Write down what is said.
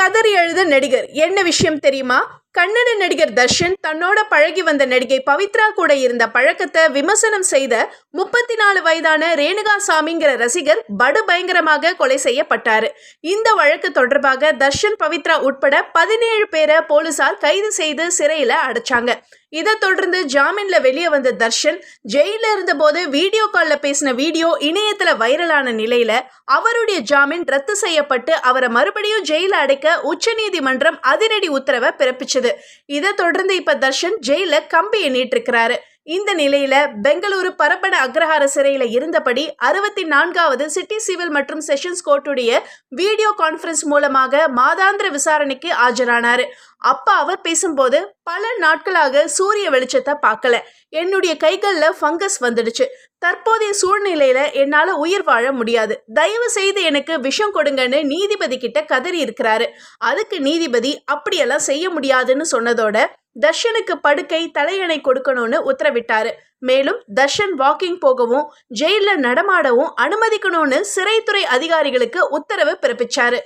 கதறி எழுத நடிகர். என்ன விஷயம் தெரியுமா? கன்னட நடிகர் தர்ஷன் தன்னோட பழகி வந்த நடிகை பவித்ரா கூட இருந்த பழக்கத்தை விமர்சனம் செய்த 34 வயதான ரேணுகாசாமிங்கிற ரசிகர் படுபயங்கரமாக கொலை செய்யப்பட்டாரு. இந்த வழக்கு தொடர்பாக தர்ஷன், பவித்ரா உட்பட 17 பேரை போலீசார் கைது செய்து சிறையில அடைச்சாங்க. இதை தொடர்ந்து ஜாமீன்ல வெளியே வந்த தர்ஷன் ஜெயில இருந்த போது வீடியோ கால்ல பேசின வீடியோ இணையத்துல வைரலான நிலையில அவருடைய ஜாமீன் ரத்து செய்யப்பட்டு அவரை மறுபடியும் ஜெயில அடைக்க உச்சநீதிமன்றம் அதிரடி உத்தரவை பிறப்பிச்சது. இதை தொடர்ந்து இப்ப தர்ஷன் ஜெயில கம்பி எண்ணிட்டு இருக்கிறாரு. இந்த நிலையில பெங்களூரு பரப்பன அக்ரஹார சிறையில இருந்தபடி 64வது சிட்டி சிவில் மற்றும் செஷன்ஸ் கோர்ட்டுடைய வீடியோ கான்பரன்ஸ் மூலமாக மாதாந்திர விசாரணைக்கு ஆஜரானாரு. அப்ப அவர் பேசும்போது, பல நாட்களாக சூரிய வெளிச்சத்தை பார்க்கல, என்னுடைய கைகள்ல ஃபங்கஸ் வந்துடுச்சு, தற்போதைய சூழ்நிலையில என்னால உயிர் வாழ முடியாது, தயவு செய்து எனக்கு விஷம் கொடுங்கன்னு நீதிபதி கிட்ட கதறி இருக்கிறாரு. அதுக்கு நீதிபதி அப்படியெல்லாம் செய்ய முடியாதுன்னு சொன்னதோட தர்ஷனுக்கு படுக்கை தலையணை கொடுக்கணும்னு உத்தரவிட்டாரு. மேலும் தர்ஷன் வாக்கிங் போகவும் ஜெயில நடமாடவும் அனுமதிக்கணும்னு சிறைத்துறை அதிகாரிகளுக்கு உத்தரவு பிறப்பிச்சாரு.